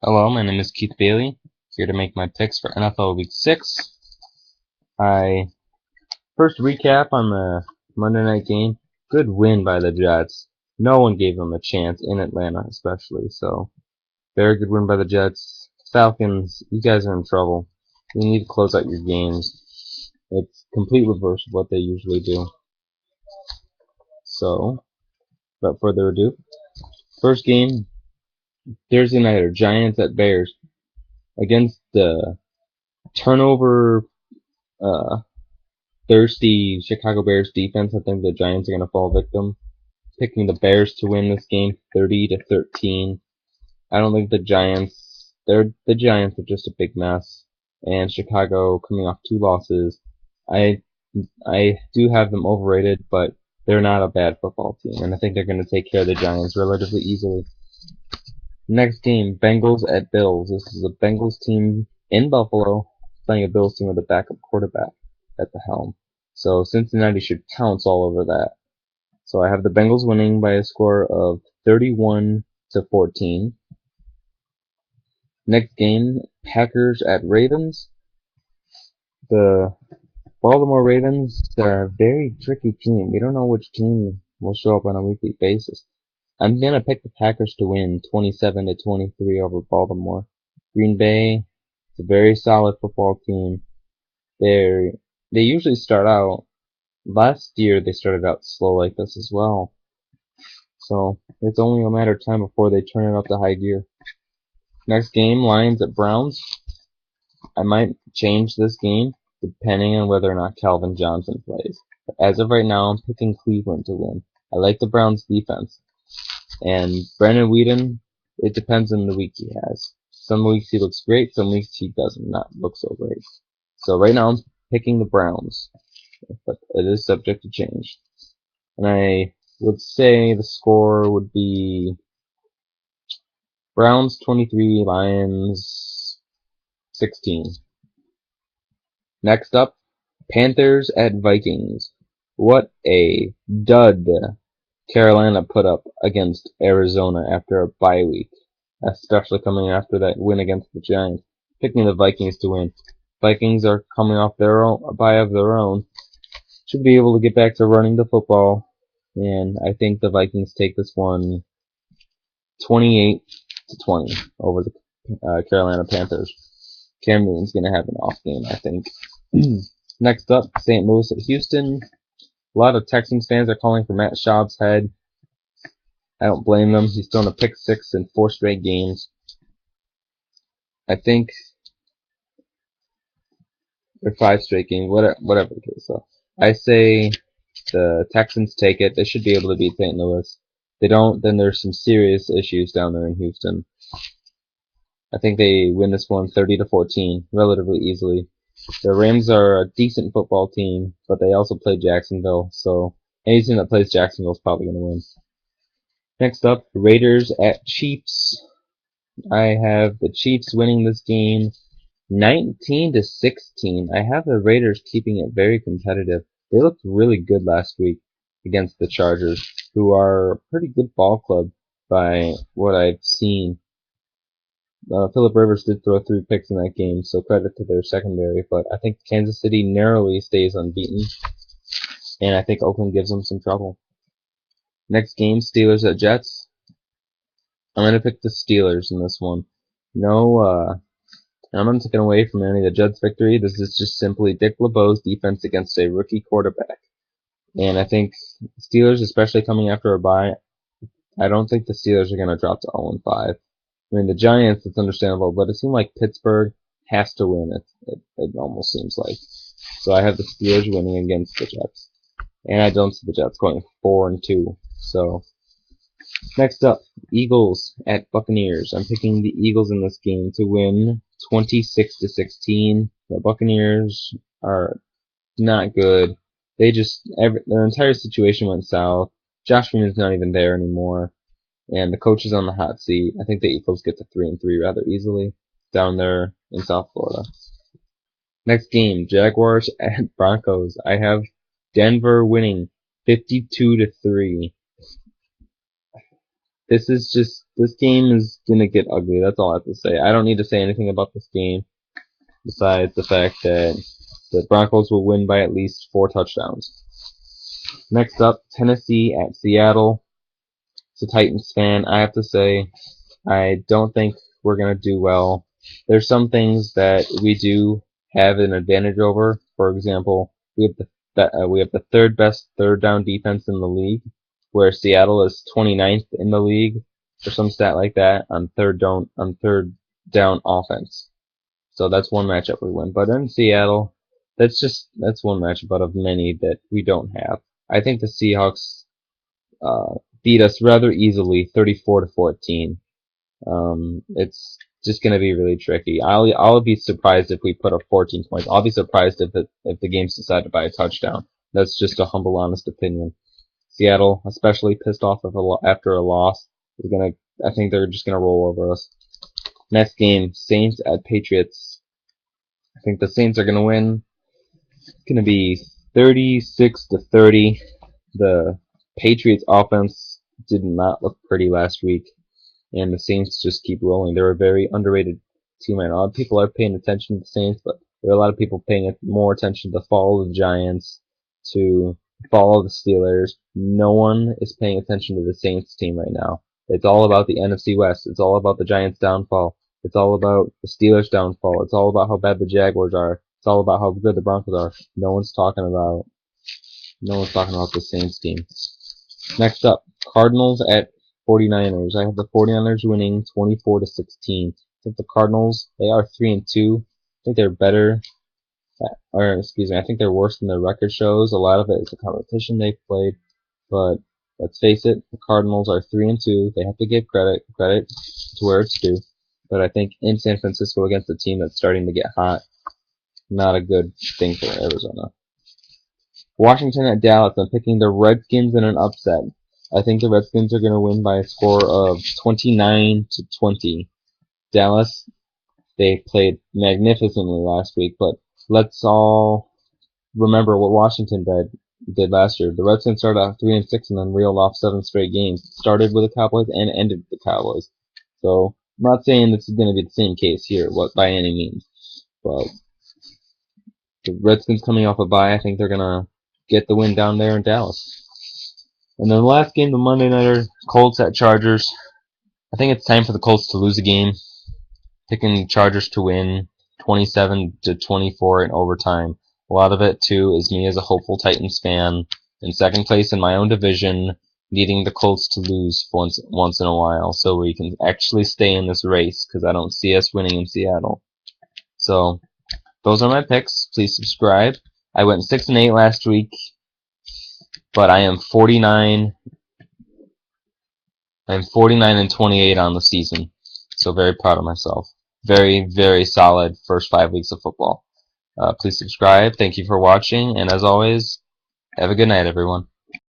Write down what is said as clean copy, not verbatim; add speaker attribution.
Speaker 1: Hello, my name is Keith Bailey, here to make my picks for NFL Week 6. I first recap on the Monday night game. Good win by the Jets. No one gave them a chance in Atlanta, especially. So, very good win by the Jets. Falcons, you guys are in trouble. You need to close out your games. It's complete reverse of what they usually do. So, without further ado, first game, Thursday nighter, Giants at Bears against the turnover uh, thirsty Chicago Bears defense. I think the Giants are going to fall victim. Picking the Bears to win this game 30-13. I don't think the Giants, the Giants are just a big mess. And Chicago coming off 2 losses. I I do have them overrated, but they're not a bad football team. And I think they're going to take care of the Giants relatively easily. Next game, Bengals at Bills. This is a Bengals team in Buffalo playing a Bills team with a backup quarterback at the helm. So Cincinnati should pounce all over that. So I have the Bengals winning by a score of 31-14. Next game, Packers at Ravens. The Baltimore Ravens are a very tricky team. We don't know which team will show up on a weekly basis. I'm gonna pick the Packers to win 27-23 over Baltimore. Green Bay, it's a very solid football team. They usually start out. Last year they started out slow like this as well. So it's only a matter of time before they turn it up to high gear. Next game, Lions at Browns. I might change this game depending on whether or not Calvin Johnson plays. But as of right now, I'm picking Cleveland to win. I like the Browns defense. And Brandon Weeden, it depends on the week he has. Some weeks he looks great, some weeks he does not look so great. So right now I'm picking the Browns, but it is subject to change. And I would say the score would be Browns 23, Lions 16. Next up, Panthers at Vikings. What a dud Carolina put up against Arizona after a bye week, especially coming after that win against the Giants. Picking the Vikings to win. Vikings are coming off a bye of their own. Should be able to get back to running the football, and I think the Vikings take this one 28-20 over the Carolina Panthers. Cam Newton's gonna have an off game, I think. Next up, St. Louis at Houston. A lot of Texans fans are calling for Matt Schaub's head. I don't blame them. He's thrown a pick six in 4 straight games. I think, or 5 straight games, whatever the case. So I say the Texans take it. They should be able to beat St. Louis. If they don't, then there's some serious issues down there in Houston. I think they win this one 30-14 relatively easily. The Rams are a decent football team, but they also play Jacksonville, so any team that plays Jacksonville is probably going to win. Next up, Raiders at Chiefs. I have the Chiefs winning this game 19-16. I have the Raiders keeping it very competitive. They looked really good last week against the Chargers, who are a pretty good ball club by what I've seen. Philip Rivers did throw 3 picks in that game, so credit to their secondary. But I think Kansas City narrowly stays unbeaten, and I think Oakland gives them some trouble. Next game, Steelers at Jets. I'm gonna pick the Steelers in this one. No, I'm not taking away from any of the Jets' victory. This is just simply Dick LeBeau's defense against a rookie quarterback, and I think Steelers, especially coming after a bye, I don't think the Steelers are gonna drop to 0-5. I mean, the Giants, it's understandable, but it seemed like Pittsburgh has to win. It almost seems like. So I have the Steelers winning against the Jets. And I don't see the Jets going 4-2. So, next up, Eagles at Buccaneers. I'm picking the Eagles in this game to win 26-16. The Buccaneers are not good. Their entire situation went south. Josh Freeman's not even there anymore. And the coach is on the hot seat. I think the Eagles get to 3-3 rather easily down there in South Florida. Next game, Jaguars at Broncos. I have Denver winning 52-3. This game is gonna get ugly. That's all I have to say. I don't need to say anything about this game besides the fact that the Broncos will win by at least 4 touchdowns. Next up, Tennessee at Seattle. As a Titans fan, I have to say I don't think we're gonna do well. There's some things that we do have an advantage over. For example, we have the third best third down defense in the league, where Seattle is 29th in the league or some stat like that on third down offense. So that's one matchup we win. But in Seattle, that's one matchup out of many that we don't have. I think the Seahawks beat us rather easily, 34-14. It's just gonna be really tricky. I'll be surprised if we put up 14 points. I'll be surprised if the game's decided by a touchdown. That's just a humble, honest opinion. Seattle, especially pissed off after a loss, I think they're just gonna roll over us. Next game, Saints at Patriots. I think the Saints are gonna win. It's gonna be 36-30. The Patriots offense did not look pretty last week, and the Saints just keep rolling. They're a very underrated team right now. A lot of people are paying attention to the Saints, but there are a lot of people paying more attention to follow the Giants, to follow the Steelers. No one is paying attention to the Saints team right now. It's all about the NFC West. It's all about the Giants' downfall. It's all about the Steelers' downfall. It's all about how bad the Jaguars are. It's all about how good the Broncos are. No one's talking about the Saints team. Next up, Cardinals at 49ers. I have the 49ers winning 24-16. I think the Cardinals, they are 3-2. I think they're better, or excuse me, I think they're worse than their record shows. A lot of it is the competition they've played, but let's face it, the Cardinals are 3-2. They have to give credit to where it's due. But I think in San Francisco against a team that's starting to get hot, not a good thing for Arizona. Washington at Dallas. I'm picking the Redskins in an upset. I think the Redskins are going to win by a score of 29-20. Dallas, they played magnificently last week, but let's all remember what Washington did last year. The Redskins started off 3-6 and then reeled off 7 straight games. Started with the Cowboys and ended with the Cowboys. So I'm not saying this is going to be the same case here, by any means, but the Redskins coming off a bye, I think they're going to get the win down there in Dallas. And then the last game, the Monday Nighter, Colts at Chargers. I think it's time for the Colts to lose a game. Picking Chargers to win 27-24 in overtime. A lot of it, too, is me as a hopeful Titans fan in second place in my own division, needing the Colts to lose once in a while so we can actually stay in this race, because I don't see us winning in Seattle. So, those are my picks. Please subscribe. I went 6-8 last week, but I am 49. I'm 49-28 on the season, so very proud of myself. Very, very solid first 5 weeks of football. Please subscribe. Thank you for watching, and as always, have a good night, everyone.